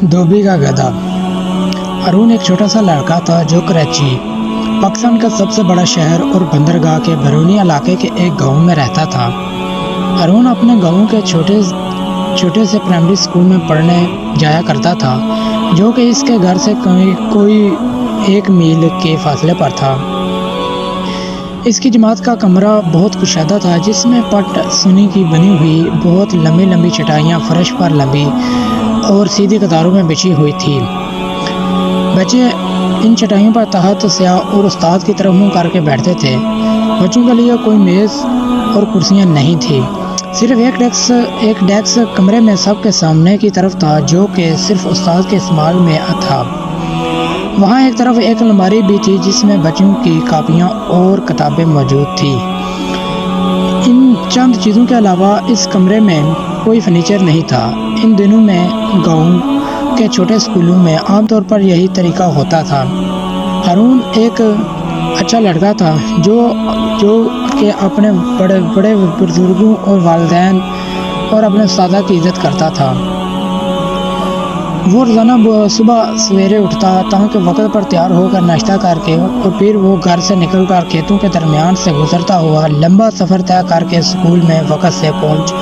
धोबी का गधा। हारून एक छोटा सा लड़का था जो कराची, पाकिस्तान का सबसे बड़ा शहर और बंदरगाह के बैरूनी इलाके के एक गांव में रहता था। हारून अपने गांव के छोटे से प्राइमरी स्कूल में पढ़ने जाया करता था, जो कि इसके घर से कोई 1 मील के फासले पर था। इसकी जमात का कमरा बहुत कुशादा था, जिसमें पट सुनी की बनी हुई बहुत लंबी लंबी चटाइयाँ फर्श पर लंबी और सीधी कतारों में बिछी हुई थी। बच्चे इन चटाइयों पर तहत स्याह और उस्ताद की तरफ मुंह करके बैठते थे। बच्चों के लिए कोई मेज़ और कुर्सियां नहीं थी, सिर्फ एक डेस्क कमरे में सबके सामने की तरफ था, जो कि सिर्फ उस्ताद के इस्तेमाल में था। वहाँ एक तरफ एक अलमारी भी थी, जिसमें बच्चों की कापियाँ और किताबें मौजूद थी। इन चंद चीज़ों के अलावा इस कमरे में कोई फर्नीचर नहीं था। इन दिनों में गाँव के छोटे स्कूलों में आमतौर पर यही तरीका होता था। हारून एक अच्छा लड़का था जो कि अपने बड़े बड़े बुजुर्गों और वालिदैन और अपने उस्ताद की इज़्ज़त करता था। वो रोज़ाना सुबह सवेरे उठता, ताकि वक्त पर तैयार होकर नाश्ता करके और फिर वो घर से निकलकर खेतों के दरमियान से गुजरता हुआ लंबा सफ़र तय करके स्कूल में वक्त से पहुँच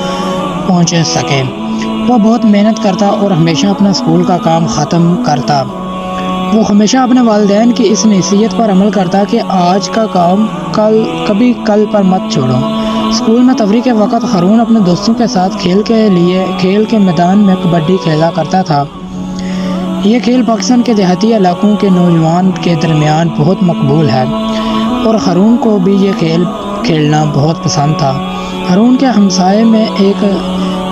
सके। वो बहुत मेहनत करता और हमेशा अपना स्कूल का काम ख़त्म करता। वो हमेशा अपने वालिदैन की इस नसीहत पर अमल करता कि आज का काम कभी कल पर मत छोड़ो। स्कूल में तफरीह के वक्त हारून अपने दोस्तों के साथ खेल के मैदान में कबड्डी खेला करता था। ये खेल पाकिस्तान के देहाती इलाकों के नौजवान के दरमियान बहुत मकबूल है और हारून को भी ये खेल खेलना बहुत पसंद था। हारून के हमसाये में एक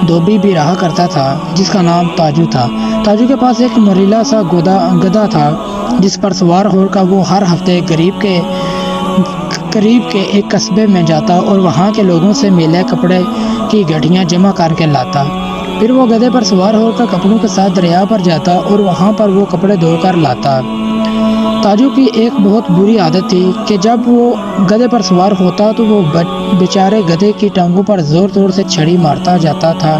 धोबी भी रहा करता था, जिसका नाम ताजू था। ताजू के पास एक मरीला सा गधा था, जिस पर सवार होकर वो हर हफ्ते करीब के एक कस्बे में जाता और वहाँ के लोगों से मिले कपड़े की गड्डियाँ जमा करके लाता। फिर वो गधे पर सवार होकर कपड़ों के साथ दरिया पर जाता और वहाँ पर वो कपड़े धोकर लाता। ताजू की एक बहुत बुरी आदत थी कि जब वो गधे पर सवार होता तो वो बेचारे गधे की टांगों पर ज़ोर ज़ोर से छड़ी मारता जाता था।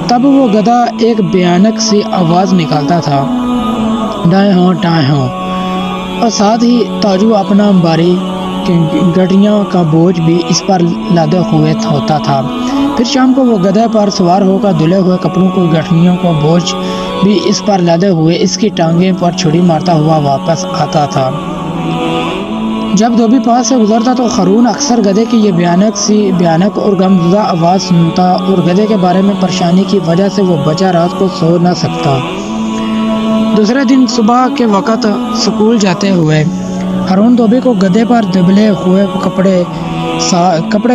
तब वो गधा एक भयानक सी आवाज़ निकालता था, दाएं हो, और साथ ही ताजू अपना भारी गड्डियों का बोझ भी इस पर लादे हुए होता था। फिर शाम को वो गधे पर सवार होकर धुले हुए कपड़ों को गड्डियों का बोझ भी इस पर लादे हुए इसकी टांगें पर छुरी मारता हुआ वापस आता था। जब धोबी पास से गुजरता तो हारून अक्सर गधे की ये भयानक और गमज़दा आवाज़ सुनता और गधे के बारे में परेशानी की वजह से वो बचा रात को सो न सकता। दूसरे दिन सुबह के वक़्त स्कूल जाते हुए हारून धोबी को गधे पर दबले हुए कपड़े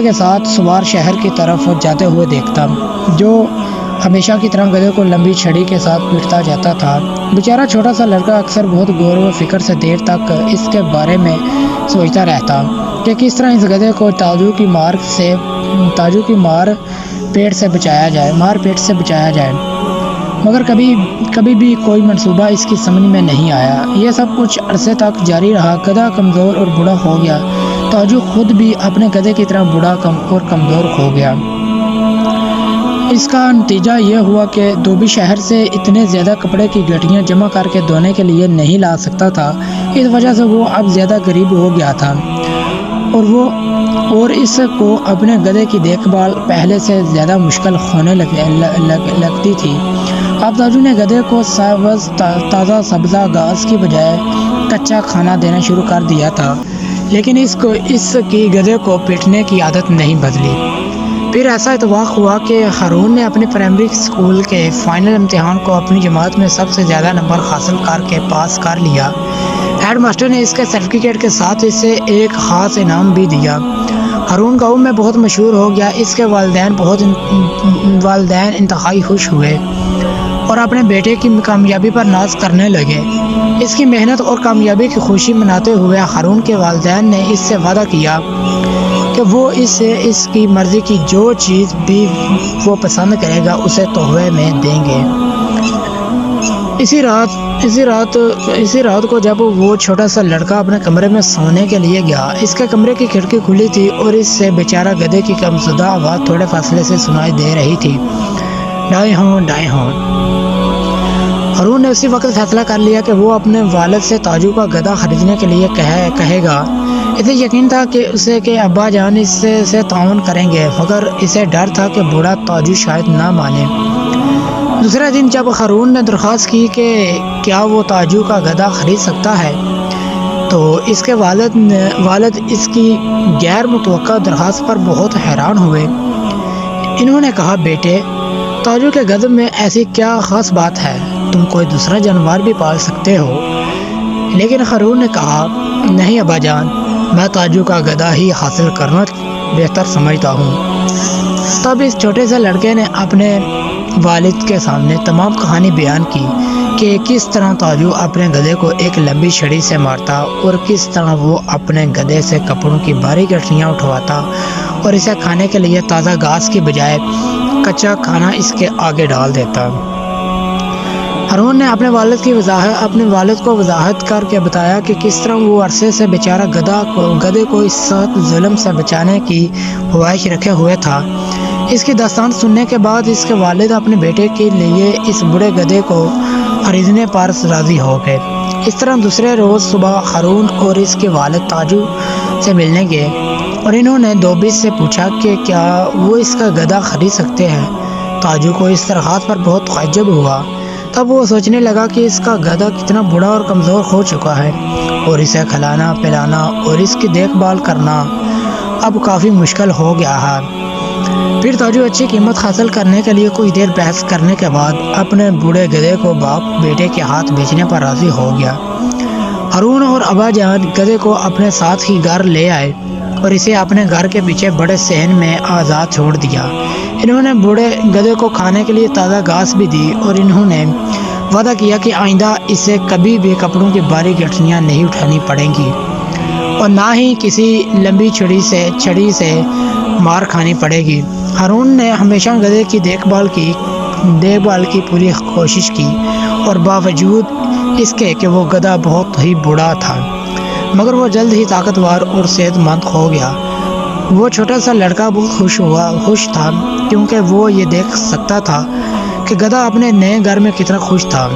के साथ सवार शहर की तरफ जाते हुए देखता, जो हमेशा की तरह गधे को लंबी छड़ी के साथ पीटता जाता था। बेचारा छोटा सा लड़का अक्सर बहुत गौर व फिक्र से देर तक इसके बारे में सोचता रहता कि किस तरह इस गधे को ताजू की मार पेट से बचाया जाए, मगर कभी भी कोई मंसूबा इसकी समझ में नहीं आया। यह सब कुछ अरसे तक जारी रहा। गधा कमज़ोर और बूढ़ा हो गया। ताजू खुद भी अपने गधे की तरह बूढ़ा और कमज़ोर हो गया। इसका नतीजा यह हुआ कि धोबी शहर से इतने ज़्यादा कपड़े की गड्डियाँ जमा करके धोने के लिए नहीं ला सकता था। इस वजह से वो अब ज़्यादा गरीब हो गया था और इसको अपने गधे की देखभाल पहले से ज़्यादा मुश्किल होने लगती थी। अब ताजू ने गधे को ताज़ा सब्ज़ा घास की बजाय कच्चा खाना देना शुरू कर दिया था, लेकिन इसकी गधे को पीटने की आदत नहीं बदली। फिर ऐसा इत्तेफाक हुआ कि हारून ने अपने प्राइमरी स्कूल के फाइनल इम्तिहान को अपनी जमात में सबसे ज़्यादा नंबर हासिल करके पास कर लिया। हेड मास्टर ने इसके सर्टिफिकेट के साथ इसे एक ख़ास इनाम भी दिया। हारून गाँव में बहुत मशहूर हो गया। इसके वालिदैन इंतहाई खुश हुए और अपने बेटे की कामयाबी पर नाज करने लगे। इसकी मेहनत और कामयाबी की खुशी मनाते हुए हारून के वालिदैन ने इससे वादा किया कि वो इसकी मर्ज़ी की जो चीज़ भी वो पसंद करेगा उसे तोहफे में देंगे। इसी रात को जब वो छोटा सा लड़का अपने कमरे में सोने के लिए गया, इसके कमरे की खिड़की खुली थी और इससे बेचारा गधे की कमज़दा आवाज़ थोड़े फासले से सुनाई दे रही थी, दाएं हो। نے اسی وقت فیصلہ کر لیا کہ وہ اپنے والد سے تاجو کا گدھا خریدنے کے لیے کہے گا۔ اسے یقین تھا کہ ابا جان اس سے تعاون کریں گے، مگر اسے ڈر تھا کہ بوڑھا تاجو شاید نہ مانے۔ دوسرے دن جب ہارون نے درخواست کی کہ کیا وہ تاجو کا گدھا خرید سکتا ہے، تو اس کے والد اس کی غیر متوقع درخواست پر بہت حیران ہوئے۔ انہوں نے کہا، بیٹے، تاجو کے گدھے میں ایسی کیا خاص بات ہے؟ تم کوئی دوسرا جانور بھی پال سکتے ہو۔ لیکن ہارون نے کہا، نہیں ابا جان، میں تاجو کا گدھا ہی حاصل کرنا بہتر سمجھتا ہوں۔ تب اس چھوٹے سے لڑکے نے اپنے والد کے سامنے تمام کہانی بیان کی کہ کس طرح تاجو اپنے گدھے کو ایک لمبی چھڑی سے مارتا اور کس طرح وہ اپنے گدھے سے کپڑوں کی بھاری گٹھلیاں اٹھواتا اور اسے کھانے کے لیے تازہ گھاس کی بجائے کچا کھانا اس کے آگے ڈال دیتا۔ ہارون نے اپنے والد کو وضاحت کر کے بتایا کہ کس طرح وہ عرصے سے بیچارہ گدھے کو اس سخت ظلم سے بچانے کی خواہش رکھے ہوئے تھا۔ اس کی داستان سننے کے بعد اس کے والد اپنے بیٹے کے لیے اس بڑے گدھے کو خریدنے پر راضی ہو گئے۔ اس طرح دوسرے روز صبح ہارون اور اس کے والد تاجو سے ملنے گئے اور انہوں نے دوبیس سے پوچھا کہ کیا وہ اس کا گدھا خرید سکتے ہیں۔ تاجو کو اس درخواست پر بہت تعجب ہوا۔ تب وہ سوچنے لگا کہ اس کا گدھا کتنا بوڑھا اور کمزور ہو چکا ہے اور اسے کھلانا پلانا اور اس کی دیکھ بھال کرنا اب کافی مشکل ہو گیا ہے۔ پھر تاجو اچھی قیمت حاصل کرنے کے لیے کچھ دیر بحث کرنے کے بعد اپنے بوڑھے گدھے کو باپ بیٹے کے ہاتھ بیچنے پر راضی ہو گیا۔ ہارون اور ابا جان گدھے کو اپنے ساتھ ہی گھر لے آئے اور اسے اپنے گھر کے پیچھے بڑے صحن میں آزاد چھوڑ دیا۔ انہوں نے بوڑھے گدھے کو کھانے کے لیے تازہ گھاس بھی دی اور انہوں نے وعدہ کیا کہ آئندہ اسے کبھی بھی کپڑوں کی بھاری گٹھلیاں نہیں اٹھانی پڑیں گی اور نہ ہی کسی لمبی چھڑی سے مار کھانی پڑے گی۔ ہارون نے ہمیشہ گدھے کی دیکھ بھال کی پوری کوشش کی اور باوجود اس کے کہ وہ گدھا بہت ہی بوڑھا تھا، مگر وہ جلد ہی طاقتور اور صحت مند ہو گیا۔ وہ چھوٹا سا لڑکا بہت خوش تھا کیونکہ وہ یہ دیکھ سکتا تھا کہ گدھا اپنے نئے گھر میں کتنا خوش تھا۔